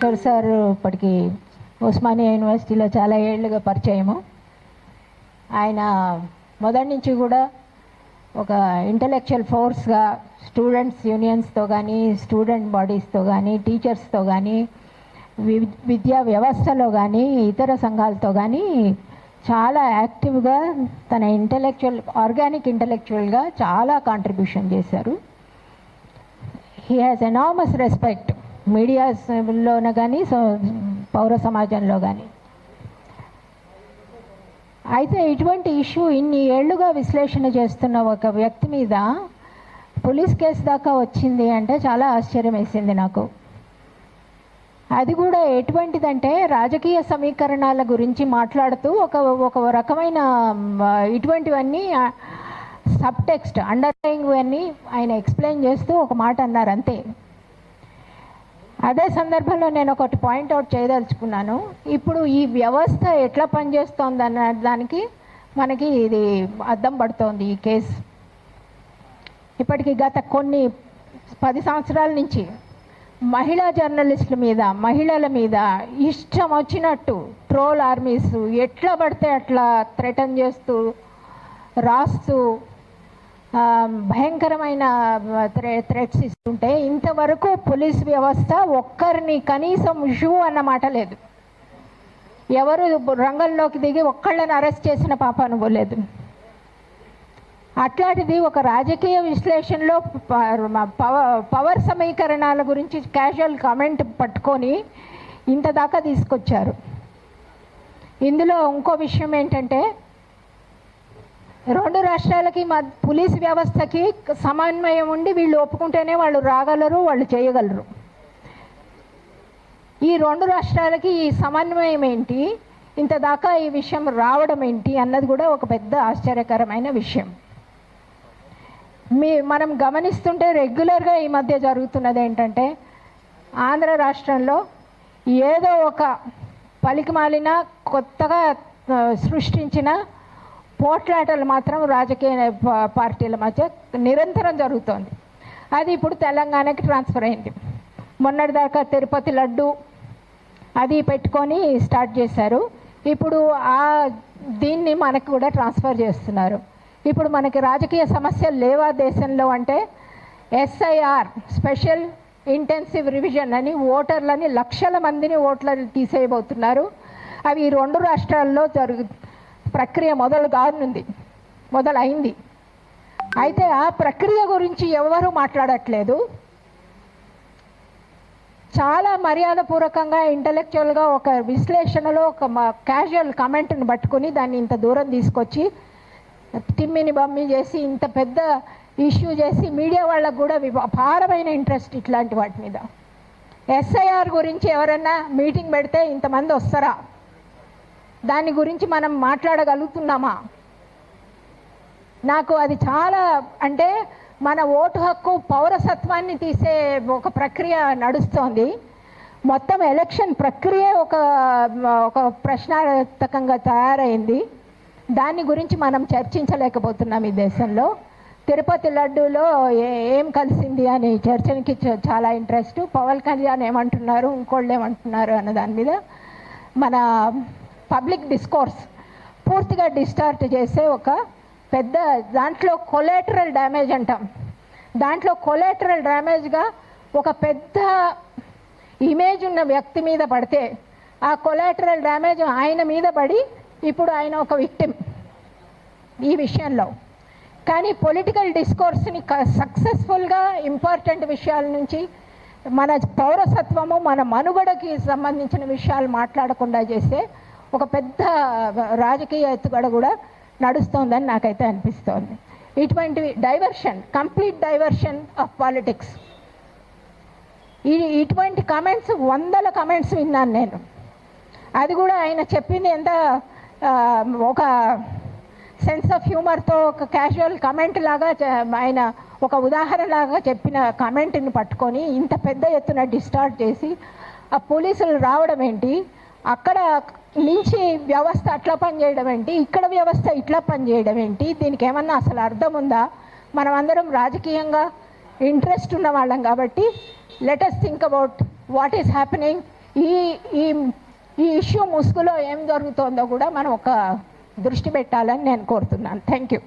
Eshwar sir ఇప్పటికి ఉస్మానియా యూనివర్సిటీలో చాలా ఏళ్ళుగా పరిచయము. ఆయన మొదటి నుంచి కూడా ఒక ఇంటలెక్చువల్ ఫోర్స్గా స్టూడెంట్స్ యూనియన్స్తో కానీ, స్టూడెంట్ బాడీస్తో కానీ, టీచర్స్తో కానీ, విద్యా వ్యవస్థలో కానీ, ఇతర సంఘాలతో కానీ చాలా యాక్టివ్గా తన ఆర్గానిక్ ఇంటలెక్చువల్గా చాలా కాంట్రిబ్యూషన్ చేశారు. హీ హ్యాస్ ఎనామస్ రెస్పెక్ట్ మీడియాలోన కానీ, పౌర సమాజంలో కానీ. అయితే ఇటువంటి ఇష్యూ ఇన్ని ఏళ్లుగా విశ్లేషణ చేస్తున్న ఒక వ్యక్తి మీద పోలీస్ కేసు దాకా వచ్చింది అంటే చాలా ఆశ్చర్యం వేసింది నాకు. అది కూడా ఎటువంటిదంటే రాజకీయ సమీకరణాల గురించి మాట్లాడుతూ ఒక రకమైన ఇటువంటివన్నీ సబ్ టెక్స్ట్ అండర్లయింగ్ అన్నీ ఆయన ఎక్స్ప్లెయిన్ చేస్తూ ఒక మాట అన్నారు అంతే. అదే సందర్భంలో నేను ఒకటి పాయింట్అవుట్ చేయదలుచుకున్నాను. ఇప్పుడు ఈ వ్యవస్థ ఎట్లా పనిచేస్తోంది అన్న దానికి మనకి ఇది అద్దం పడుతోంది ఈ కేసు. ఇప్పటికి గత కొన్ని 10 సంవత్సరాల నుంచి మహిళా జర్నలిస్టుల మీద, మహిళల మీద ఇష్టం వచ్చినట్టు ట్రోల్ ఆర్మీస్ ఎట్లా పడితే అట్లా థ్రెటన్ చేస్తూ రాస్తూ భయంకరమైన థ్రెట్స్ ఇస్తుంటే ఇంతవరకు పోలీస్ వ్యవస్థ ఒక్కరిని కనీసం షూ అన్నమాట లేదు. ఎవరు రంగంలోకి దిగి ఒక్కళ్ళని అరెస్ట్ చేసిన పాపాను పోలేదు. అట్లాంటిది ఒక రాజకీయ విశ్లేషణలో పవర్ సమీకరణాల గురించి క్యాజువల్ కామెంట్ పట్టుకొని ఇంత దాకా తీసుకొచ్చారు. ఇందులో ఇంకో విషయం ఏంటంటే, 2 రాష్ట్రాలకి పోలీస్ వ్యవస్థకి సమన్వయం ఉండి వీళ్ళు ఒప్పుకుంటేనే వాళ్ళు రాగలరు, వాళ్ళు చేయగలరు. ఈ 2 రాష్ట్రాలకి ఈ సమన్వయం ఏంటి, ఇంత దాకా ఈ విషయం రావడం ఏంటి అన్నది కూడా ఒక పెద్ద ఆశ్చర్యకరమైన విషయం. మనం గమనిస్తుంటే రెగ్యులర్గా ఈ మధ్య జరుగుతున్నది ఏంటంటే, ఆంధ్ర రాష్ట్రంలో ఏదో ఒక పలికిమాలిన కొత్తగా సృష్టించిన పోట్లాటలు మాత్రం రాజకీయ పార్టీల మధ్య నిరంతరం జరుగుతోంది. అది ఇప్పుడు తెలంగాణకి ట్రాన్స్ఫర్ అయింది. మొన్నటిదాకా తిరుపతి లడ్డు అది పెట్టుకొని స్టార్ట్ చేశారు. ఇప్పుడు దీన్ని మనకు కూడా ట్రాన్స్ఫర్ చేస్తున్నారు. ఇప్పుడు మనకి రాజకీయ సమస్యలు లేవా దేశంలో అంటే, SIR స్పెషల్ ఇంటెన్సివ్ రివిజన్ అని ఓటర్లని లక్షల మందిని ఓట్లను తీసేయబోతున్నారు. అవి ఈ 2 రాష్ట్రాల్లో ప్రక్రియ మొదలైంది. అయితే ఆ ప్రక్రియ గురించి ఎవరు మాట్లాడట్లేదు. చాలా మర్యాదపూర్వకంగా ఇంటలెక్చువల్గా ఒక విశ్లేషణలో ఒక క్యాజువల్ కామెంట్ని పట్టుకొని దాన్ని ఇంత దూరం తీసుకొచ్చి తిమ్మిని బమ్మి చేసి ఇంత పెద్ద ఇష్యూ చేసి మీడియా వాళ్ళకు కూడా అపారమైన ఇంట్రెస్ట్ ఇట్లాంటి వాటి మీద. SIR గురించి ఎవరన్నా మీటింగ్ పెడితే ఇంతమంది వస్తారా? దాని గురించి మనం మాట్లాడగలుగుతున్నామా? నాకు అది చాలా అంటే మన ఓటు హక్కు పౌరసత్వాన్ని తీసే ఒక ప్రక్రియ నడుస్తోంది. మొత్తం ఎలక్షన్ ప్రక్రియ ఒక ప్రశ్నార్థకంగా తయారైంది. దాని గురించి మనం చర్చించలేకపోతున్నాం ఈ దేశంలో. తిరుపతి లడ్డూలో ఏం కలిసింది అని చర్చకి చాలా ఇంట్రెస్ట్. పవన్ కళ్యాణ్ ఏమంటున్నారు, ఇంకోళ్ళు ఏమంటున్నారు అన్న దాని మీద మన పబ్లిక్ డిస్కోర్స్ పూర్తిగా డిస్టార్ట్ చేసే ఒక పెద్ద దాంట్లో కొలాటరల్ డ్యామేజ్ అంటాం. దాంట్లో కొలాటరల్ డ్యామేజ్గా ఒక పెద్ద ఇమేజ్ ఉన్న వ్యక్తి మీద పడితే ఆ కొలాటరల్ డ్యామేజ్ ఆయన మీద పడి ఇప్పుడు ఆయన ఒక విక్టిమ్ ఈ విషయంలో. కానీ పొలిటికల్ డిస్కోర్స్ని సక్సెస్ఫుల్గా ఇంపార్టెంట్ విషయాల నుంచి మన పౌరసత్వము, మన మనుగడకి సంబంధించిన విషయాలు మాట్లాడకుండా చేసే ఒక పెద్ద రాజకీయ ఎత్తుగడ కూడా నడుస్తోందని నాకైతే అనిపిస్తోంది. ఇటువంటి కంప్లీట్ డైవర్షన్ ఆఫ్ పాలిటిక్స్. ఇటువంటి కామెంట్స్ 100 కామెంట్స్ విన్నాను నేను. అది కూడా ఆయన చెప్పింది ఎంత ఒక సెన్స్ ఆఫ్ హ్యూమర్తో ఒక క్యాజువల్ కామెంట్ లాగా ఆయన ఒక ఉదాహరణలాగా చెప్పిన కామెంట్ని పట్టుకొని ఇంత పెద్ద ఎత్తున డిస్టార్ట్ చేసి ఆ పోలీసులు రావడం ఏంటి, అక్కడ నుంచి వ్యవస్థ అట్లా పనిచేయడం ఏంటి, ఇక్కడ వ్యవస్థ ఇట్లా పనిచేయడం ఏంటి, దీనికి ఏమన్నా అసలు అర్థం ఉందా? మనం అందరం రాజకీయంగా ఇంట్రెస్ట్ ఉన్న వాళ్ళం కాబట్టి let us think about what is happening ఈ ఈ ఈ ఇష్యూ ముసుగులో ఏం జరుగుతుందో కూడా మనం ఒక దృష్టి పెట్టాలని నేను కోరుతున్నాను. Thank you.